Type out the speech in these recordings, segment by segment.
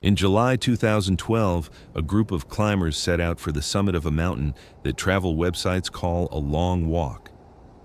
In July 2012, a group of climbers set out for the summit of a mountain that travel websites call a long walk.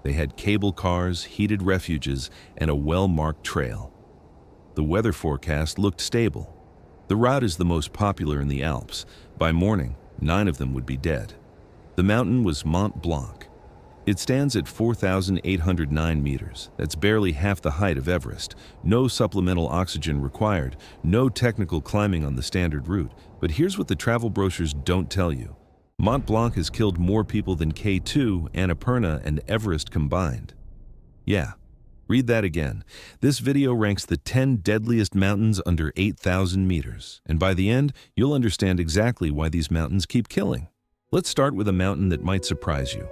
They had cable cars, heated refuges, and a well-marked trail. The weather forecast looked stable. The route is the most popular in the Alps. By morning, 9 of them would be dead. The mountain was Mont Blanc. It stands at 4,809 meters. That's barely half the height of Everest. No supplemental oxygen required, no technical climbing on the standard route. But here's what the travel brochures don't tell you. Mont Blanc has killed more people than K2, Annapurna, and Everest combined. Yeah, read that again. This video ranks the 10 deadliest mountains under 8,000 meters. And by the end, you'll understand exactly why these mountains keep killing. Let's start with a mountain that might surprise you.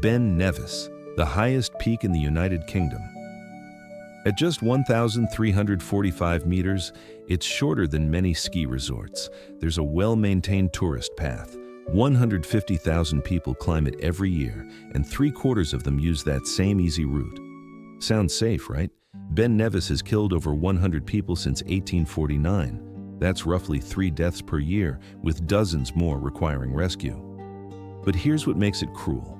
Ben Nevis, the highest peak in the United Kingdom. At just 1,345 meters, it's shorter than many ski resorts. There's a well-maintained tourist path. 150,000 people climb it every year, and 3/4 of them use that same easy route. Sounds safe, right? Ben Nevis has killed over 100 people since 1849. That's roughly 3 deaths per year, with dozens more requiring rescue. But here's what makes it cruel.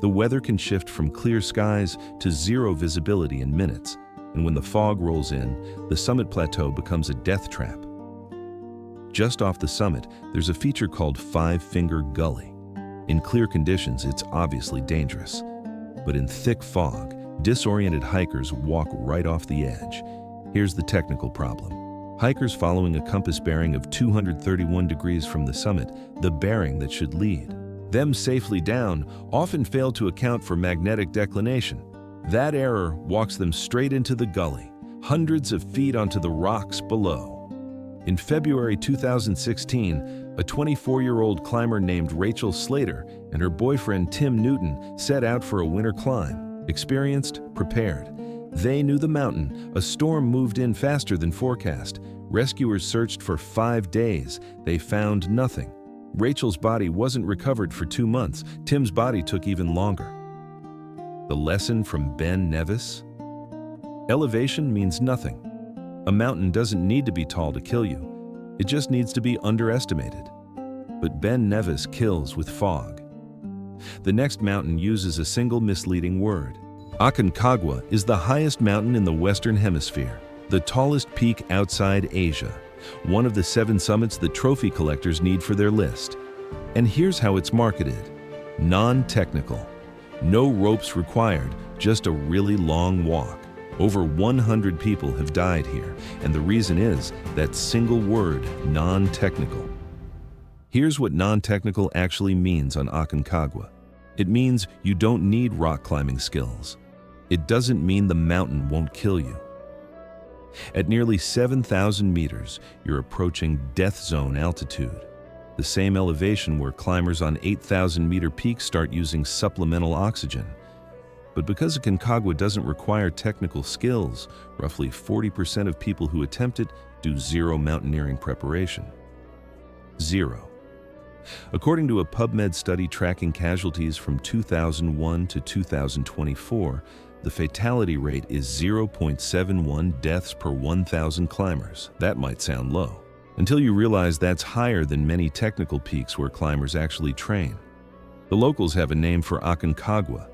The weather can shift from clear skies to zero visibility in minutes, and when the fog rolls in, the summit plateau becomes a death trap. Just off the summit, there's a feature called Five-Finger Gully. In clear conditions, it's obviously dangerous. But in thick fog, disoriented hikers walk right off the edge. Here's the technical problem. Hikers following a compass bearing of 231 degrees from the summit, the bearing that should lead them safely down, often fail to account for magnetic declination. That error walks them straight into the gully, hundreds of feet onto the rocks below. In February 2016, a 24-year-old climber named Rachel Slater and her boyfriend Tim Newton set out for a winter climb. Experienced, prepared. They knew the mountain. A storm moved in faster than forecast. Rescuers searched for 5 days. They found nothing. Rachel's body wasn't recovered for 2 months. Tim's body took even longer. The lesson from Ben Nevis? Elevation means nothing. A mountain doesn't need to be tall to kill you. It just needs to be underestimated. But Ben Nevis kills with fog. The next mountain uses a single misleading word. Aconcagua is the highest mountain in the Western Hemisphere, the tallest peak outside Asia. One of the 7 summits that trophy collectors need for their list. And here's how it's marketed. Non-technical. No ropes required, just a really long walk. Over 100 people have died here, and the reason is that single word, non-technical. Here's what non-technical actually means on Aconcagua. It means you don't need rock climbing skills. It doesn't mean the mountain won't kill you. At nearly 7,000 meters, you're approaching death zone altitude, the same elevation where climbers on 8,000-meter peaks start using supplemental oxygen. But because Aconcagua doesn't require technical skills, roughly 40% of people who attempt it do zero mountaineering preparation. Zero. According to a PubMed study tracking casualties from 2001 to 2024, the fatality rate is 0.71 deaths per 1,000 climbers. That might sound low, until you realize that's higher than many technical peaks where climbers actually train. The locals have a name for Aconcagua.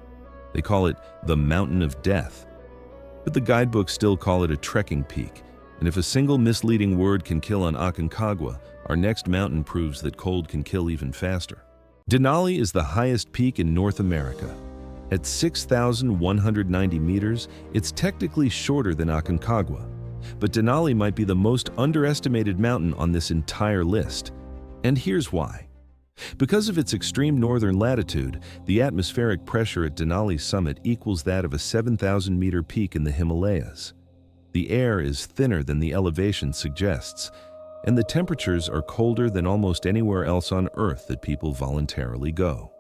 They call it the Mountain of Death. But the guidebooks still call it a trekking peak, and if a single misleading word can kill on Aconcagua, our next mountain proves that cold can kill even faster. Denali is the highest peak in North America. At 6,190 meters, it's technically shorter than Aconcagua. But Denali might be the most underestimated mountain on this entire list. And here's why. Because of its extreme northern latitude, the atmospheric pressure at Denali's summit equals that of a 7,000-meter peak in the Himalayas. The air is thinner than the elevation suggests, and the temperatures are colder than almost anywhere else on Earth that people voluntarily go.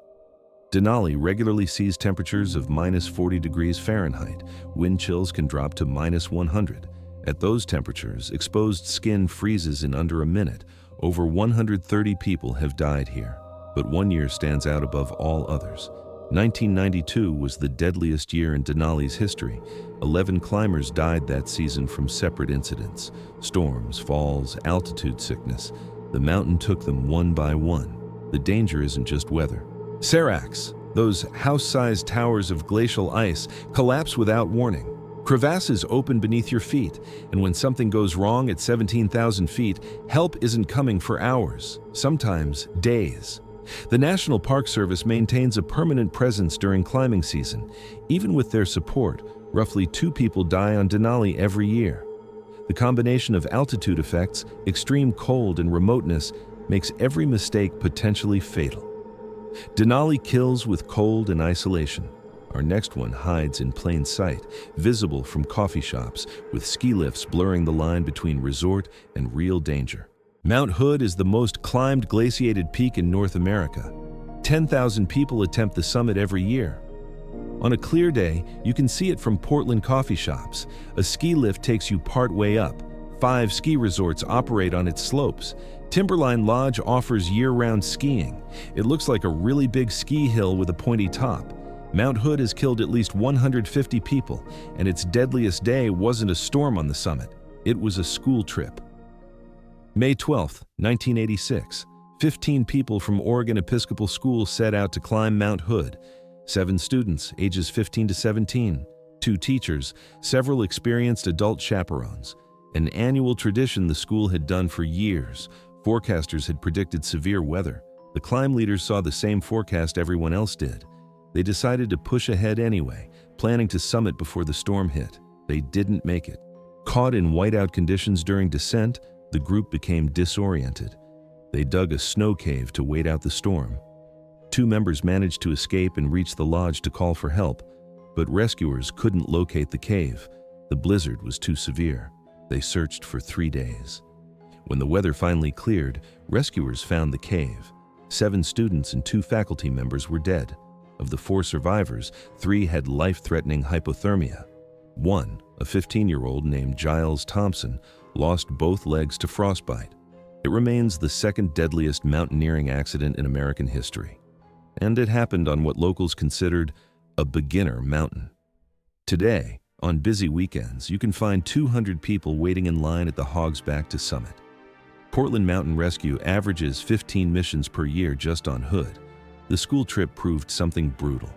Denali regularly sees temperatures of -40 degrees Fahrenheit. Wind chills can drop to -100. At those temperatures, exposed skin freezes in under a minute. Over 130 people have died here, but one year stands out above all others. 1992 was the deadliest year in Denali's history. 11 climbers died that season from separate incidents: storms, falls, altitude sickness. The mountain took them one by one. The danger isn't just weather. Seracs, those house-sized towers of glacial ice, collapse without warning. Crevasses open beneath your feet, and when something goes wrong at 17,000 feet, help isn't coming for hours, sometimes days. The National Park Service maintains a permanent presence during climbing season. Even with their support, roughly 2 people die on Denali every year. The combination of altitude effects, extreme cold, and remoteness makes every mistake potentially fatal. Denali kills with cold and isolation. Our next one hides in plain sight, visible from coffee shops, with ski lifts blurring the line between resort and real danger. Mount Hood is the most climbed glaciated peak in North America. 10,000 people attempt the summit every year. On a clear day, you can see it from Portland coffee shops. A ski lift takes you part way up. 5 ski resorts operate on its slopes. Timberline Lodge offers year-round skiing. It looks like a really big ski hill with a pointy top. Mount Hood has killed at least 150 people, and its deadliest day wasn't a storm on the summit. It was a school trip. May 12, 1986. 15 people from Oregon Episcopal School set out to climb Mount Hood. 7 students, ages 15 to 17, 2 teachers, several experienced adult chaperones. An annual tradition the school had done for years. Forecasters had predicted severe weather. The climb leaders saw the same forecast everyone else did. They decided to push ahead anyway, planning to summit before the storm hit. They didn't make it. Caught in whiteout conditions during descent, the group became disoriented. They dug a snow cave to wait out the storm. 2 members managed to escape and reach the lodge to call for help, but rescuers couldn't locate the cave. The blizzard was too severe. They searched for 3 days. When the weather finally cleared, rescuers found the cave. 7 students and 2 faculty members were dead. Of the 4 survivors, 3 had life-threatening hypothermia. 1, a 15-year-old named Giles Thompson, lost both legs to frostbite. It remains the second deadliest mountaineering accident in American history. And it happened on what locals considered a beginner mountain. Today, on busy weekends, you can find 200 people waiting in line at the Hog's Back to summit. Portland Mountain Rescue averages 15 missions per year just on Hood. The school trip proved something brutal.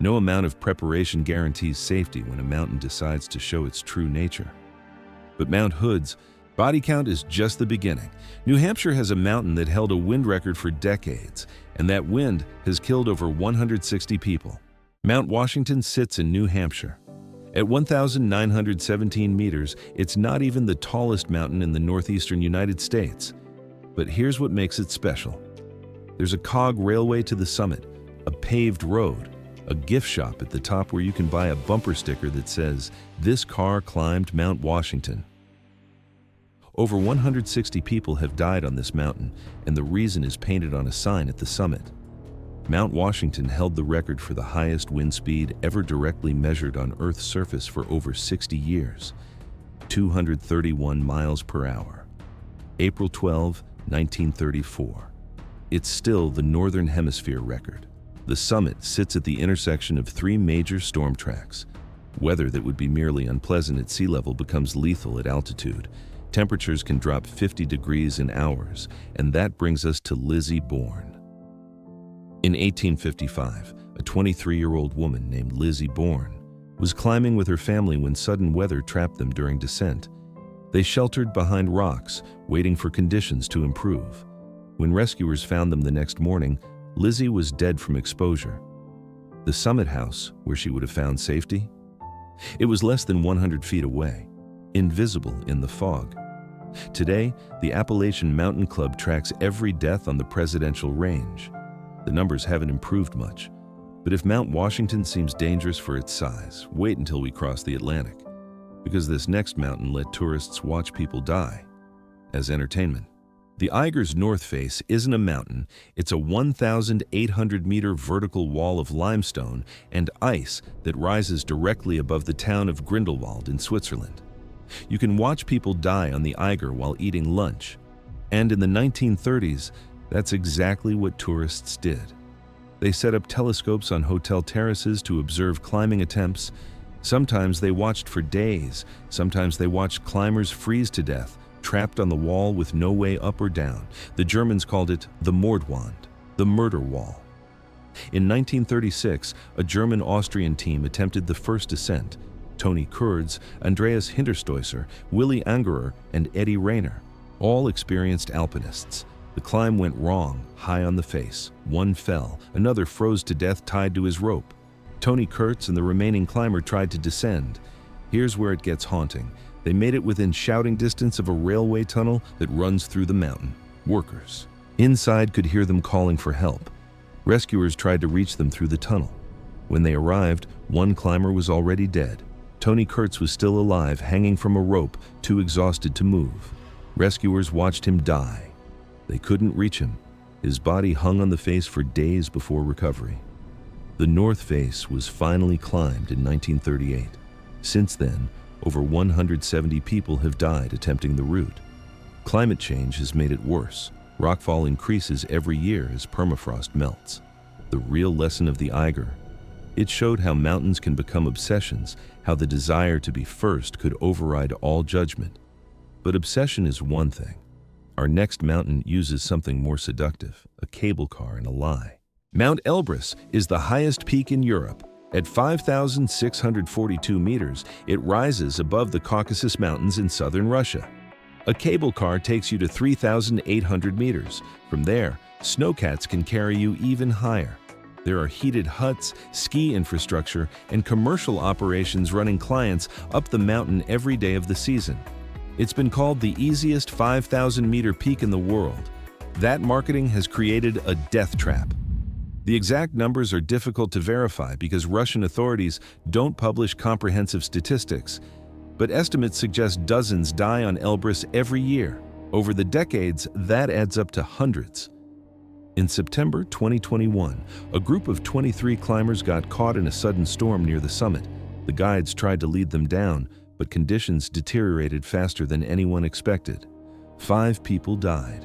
No amount of preparation guarantees safety when a mountain decides to show its true nature. But Mount Hood's body count is just the beginning. New Hampshire has a mountain that held a wind record for decades, and that wind has killed over 160 people. Mount Washington sits in New Hampshire. At 1,917 meters, it's not even the tallest mountain in the northeastern United States. But here's what makes it special. There's a cog railway to the summit, a paved road, a gift shop at the top where you can buy a bumper sticker that says, "This car climbed Mount Washington." Over 160 people have died on this mountain, and the reason is painted on a sign at the summit. Mount Washington held the record for the highest wind speed ever directly measured on Earth's surface for over 60 years, 231 miles per hour. April 12, 1934. It's still the Northern Hemisphere record. The summit sits at the intersection of 3 major storm tracks. Weather that would be merely unpleasant at sea level becomes lethal at altitude. Temperatures can drop 50 degrees in hours, and that brings us to Lizzie Bourne. In 1855, a 23-year-old woman named Lizzie Bourne was climbing with her family when sudden weather trapped them during descent. They sheltered behind rocks, waiting for conditions to improve. When rescuers found them the next morning, Lizzie was dead from exposure. The summit house, where she would have found safety? It was less than 100 feet away, invisible in the fog. Today, the Appalachian Mountain Club tracks every death on the Presidential Range. The numbers haven't improved much, but if Mount Washington seems dangerous for its size, wait until we cross the Atlantic, because this next mountain let tourists watch people die as entertainment. The Eiger's north face isn't a mountain, it's a 1,800-meter vertical wall of limestone and ice that rises directly above the town of Grindelwald in Switzerland. You can watch people die on the Eiger while eating lunch. And in the 1930s, that's exactly what tourists did. They set up telescopes on hotel terraces to observe climbing attempts. Sometimes they watched for days. Sometimes they watched climbers freeze to death, trapped on the wall with no way up or down. The Germans called it the Mordwand, the murder wall. In 1936, a German-Austrian team attempted the first ascent. Toni Kurz, Andreas Hinterstoisser, Willi Angerer, and Eddie Rainier, all experienced alpinists. The climb went wrong, high on the face. One fell, another froze to death tied to his rope. Toni Kurz and the remaining climber tried to descend. Here's where it gets haunting. They made it within shouting distance of a railway tunnel that runs through the mountain. Workers inside could hear them calling for help. Rescuers tried to reach them through the tunnel. When they arrived, one climber was already dead. Toni Kurz was still alive, hanging from a rope, too exhausted to move. Rescuers watched him die. They couldn't reach him. His body hung on the face for days before recovery. The North Face was finally climbed in 1938. Since then, over 170 people have died attempting the route. Climate change has made it worse. Rockfall increases every year as permafrost melts. The real lesson of the Eiger. It showed how mountains can become obsessions, how the desire to be first could override all judgment. But obsession is one thing. Our next mountain uses something more seductive, a cable car and a lie. Mount Elbrus is the highest peak in Europe. At 5,642 meters, it rises above the Caucasus Mountains in southern Russia. A cable car takes you to 3,800 meters. From there, snowcats can carry you even higher. There are heated huts, ski infrastructure, and commercial operations running clients up the mountain every day of the season. It's been called the easiest 5,000-meter peak in the world. That marketing has created a death trap. The exact numbers are difficult to verify because Russian authorities don't publish comprehensive statistics, but estimates suggest dozens die on Elbrus every year. Over the decades, that adds up to hundreds. In September 2021, a group of 23 climbers got caught in a sudden storm near the summit. The guides tried to lead them down, but conditions deteriorated faster than anyone expected. 5 people died.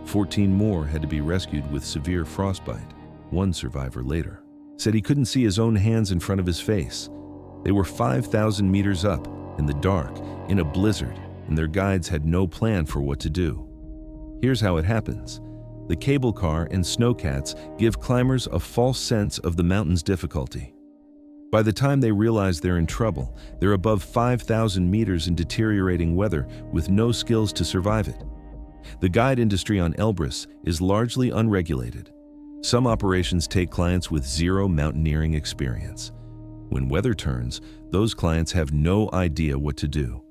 14 more had to be rescued with severe frostbite. One survivor later said he couldn't see his own hands in front of his face. They were 5,000 meters up, in the dark, in a blizzard, and their guides had no plan for what to do. Here's how it happens. The cable car and snowcats give climbers a false sense of the mountain's difficulty. By the time they realize they're in trouble, they're above 5,000 meters in deteriorating weather with no skills to survive it. The guide industry on Elbrus is largely unregulated. Some operations take clients with zero mountaineering experience. When weather turns, those clients have no idea what to do.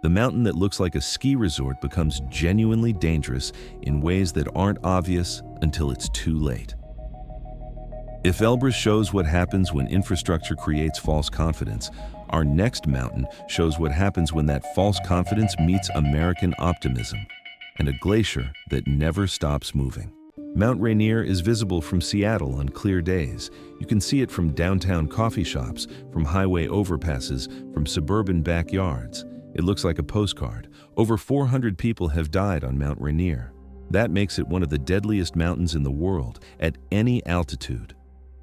The mountain that looks like a ski resort becomes genuinely dangerous in ways that aren't obvious until it's too late. If Elbrus shows what happens when infrastructure creates false confidence, our next mountain shows what happens when that false confidence meets American optimism and a glacier that never stops moving. Mount Rainier is visible from Seattle on clear days. You can see it from downtown coffee shops, from highway overpasses, from suburban backyards. It looks like a postcard. Over 400 people have died on Mount Rainier. That makes it one of the deadliest mountains in the world at any altitude.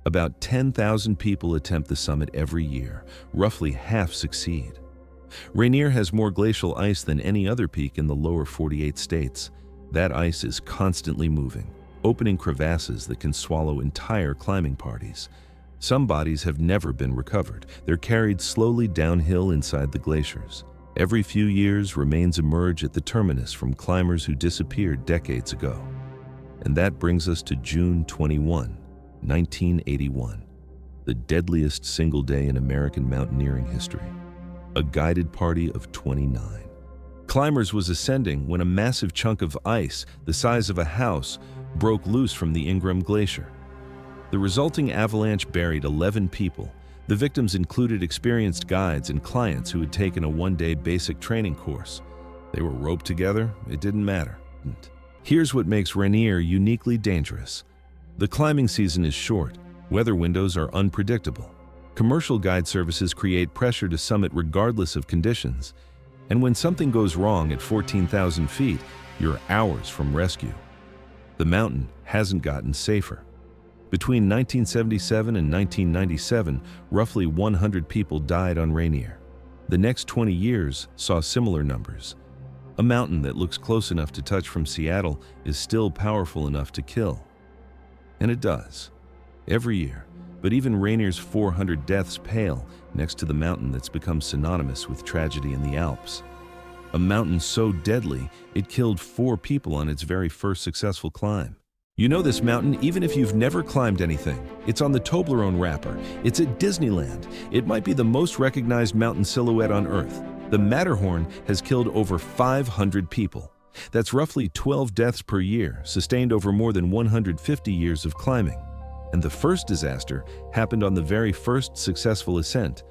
About 10,000 people attempt the summit every year. Roughly half succeed. Rainier has more glacial ice than any other peak in the lower 48 states. That ice is constantly moving, opening crevasses that can swallow entire climbing parties. Some bodies have never been recovered. They're carried slowly downhill inside the glaciers. Every few years, remains emerge at the terminus from climbers who disappeared decades ago. And that brings us to June 21, 1981, the deadliest single day in American mountaineering history. A guided party of 29 climbers was ascending when a massive chunk of ice, the size of a house, broke loose from the Ingraham Glacier. The resulting avalanche buried 11 people. The victims included experienced guides and clients who had taken a one-day basic training course. They were roped together. It didn't matter. Here's what makes Rainier uniquely dangerous. The climbing season is short. Weather windows are unpredictable. Commercial guide services create pressure to summit regardless of conditions. And when something goes wrong at 14,000 feet, you're hours from rescue. The mountain hasn't gotten safer. Between 1977 and 1997, roughly 100 people died on Rainier. The next 20 years saw similar numbers. A mountain that looks close enough to touch from Seattle is still powerful enough to kill. And it does. Every year. But even Rainier's 400 deaths pale next to the mountain that's become synonymous with tragedy in the Alps. A mountain so deadly, it killed 4 people on its very first successful climb. You know this mountain even if you've never climbed anything. It's on the Toblerone wrapper. It's at Disneyland. It might be the most recognized mountain silhouette on Earth. The Matterhorn has killed over 500 people. That's roughly 12 deaths per year, sustained over more than 150 years of climbing. And the first disaster happened on the very first successful ascent,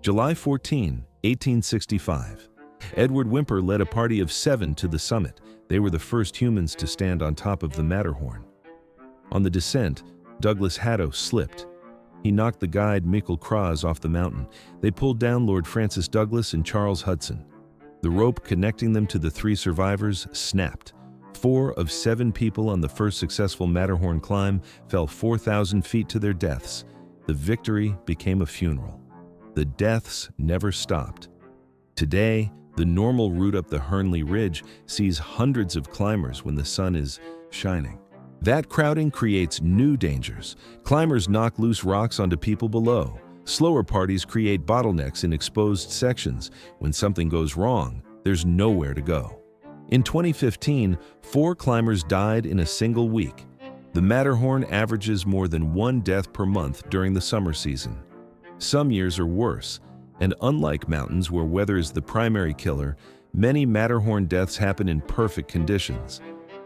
July 14, 1865. Edward Whymper led a party of 7 to the summit. They were the first humans to stand on top of the Matterhorn. On the descent, Douglas Haddo slipped. He knocked the guide Michael Kras off the mountain. They pulled down Lord Francis Douglas and Charles Hudson. The rope connecting them to the 3 survivors snapped. 4 of 7 people on the first successful Matterhorn climb fell 4,000 feet to their deaths. The victory became a funeral. The deaths never stopped. Today, the normal route up the Hernley Ridge sees hundreds of climbers when the sun is shining. That crowding creates new dangers. Climbers knock loose rocks onto people below. Slower parties create bottlenecks in exposed sections. When something goes wrong, there's nowhere to go. In 2015, 4 climbers died in a single week. The Matterhorn averages more than 1 death per month during the summer season. Some years are worse, and unlike mountains where weather is the primary killer, many Matterhorn deaths happen in perfect conditions.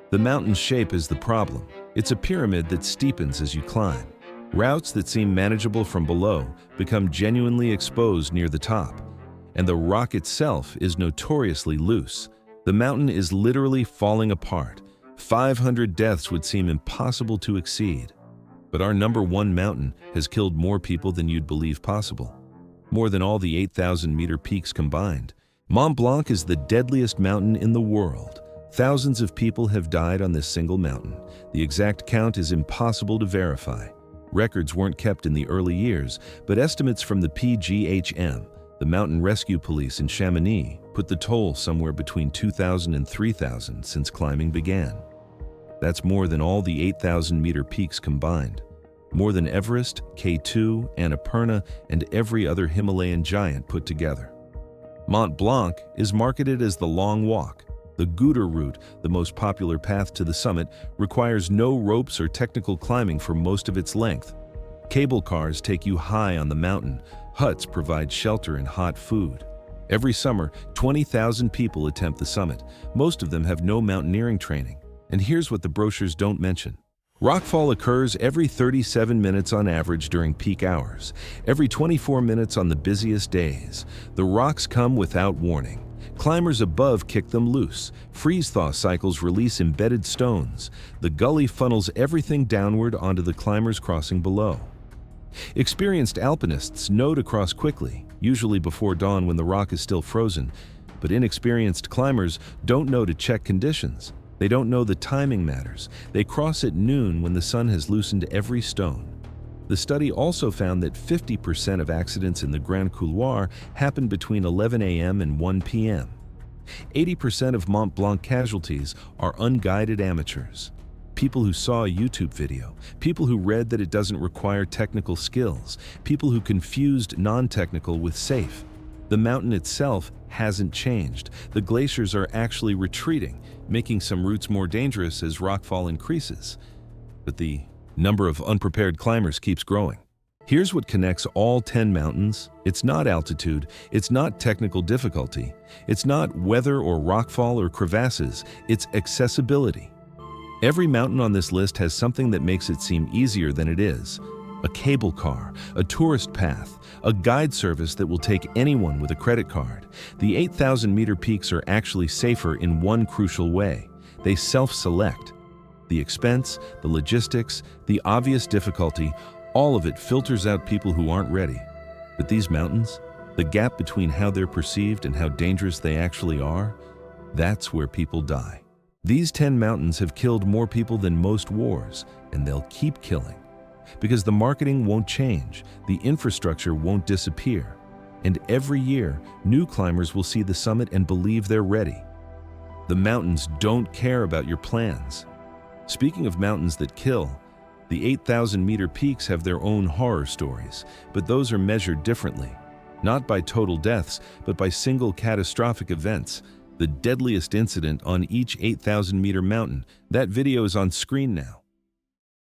The mountain's shape is the problem. It's a pyramid that steepens as you climb. Routes that seem manageable from below become genuinely exposed near the top. And the rock itself is notoriously loose. The mountain is literally falling apart. 500 deaths would seem impossible to exceed. But our number 1 mountain has killed more people than you'd believe possible. More than all the 8,000-meter peaks combined. Mont Blanc is the deadliest mountain in the world. Thousands of people have died on this single mountain. The exact count is impossible to verify. Records weren't kept in the early years, but estimates from the PGHM, the Mountain Rescue Police in Chamonix, put the toll somewhere between 2,000 and 3,000 since climbing began. That's more than all the 8,000-meter peaks combined. More than Everest, K2, Annapurna, and every other Himalayan giant put together. Mont Blanc is marketed as the long walk. The Gouter route, the most popular path to the summit, requires no ropes or technical climbing for most of its length. Cable cars take you high on the mountain. Huts provide shelter and hot food. Every summer, 20,000 people attempt the summit. Most of them have no mountaineering training. And here's what the brochures don't mention. Rockfall occurs every 37 minutes on average during peak hours, every 24 minutes on the busiest days. The rocks come without warning. Climbers above kick them loose. Freeze-thaw cycles release embedded stones. The gully funnels everything downward onto the climbers crossing below. Experienced alpinists know to cross quickly, usually before dawn when the rock is still frozen, but inexperienced climbers don't know to check conditions. They don't know the timing matters. They cross at noon when the sun has loosened every stone. The study also found that 50% of accidents in the Grand Couloir happen between 11 a.m. and 1 p.m. 80% of Mont Blanc casualties are unguided amateurs. People who saw a YouTube video, people who read that it doesn't require technical skills, people who confused non-technical with safe. The mountain itself hasn't changed. The glaciers are actually retreating, making some routes more dangerous as rockfall increases. But the number of unprepared climbers keeps growing. Here's what connects all 10 mountains. It's not altitude, it's not technical difficulty, it's not weather or rockfall or crevasses, it's accessibility. Every mountain on this list has something that makes it seem easier than it is. A cable car, a tourist path, a guide service that will take anyone with a credit card. The 8,000-meter peaks are actually safer in one crucial way. They self-select. The expense, the logistics, the obvious difficulty, all of it filters out people who aren't ready. But these mountains, the gap between how they're perceived and how dangerous they actually are, that's where people die. These 10 mountains have killed more people than most wars, and they'll keep killing. Because the marketing won't change, the infrastructure won't disappear, and every year, new climbers will see the summit and believe they're ready. The mountains don't care about your plans. Speaking of mountains that kill, the 8,000-meter peaks have their own horror stories, but those are measured differently. Not by total deaths, but by single catastrophic events. The deadliest incident on each 8,000-meter mountain. That video is on screen now.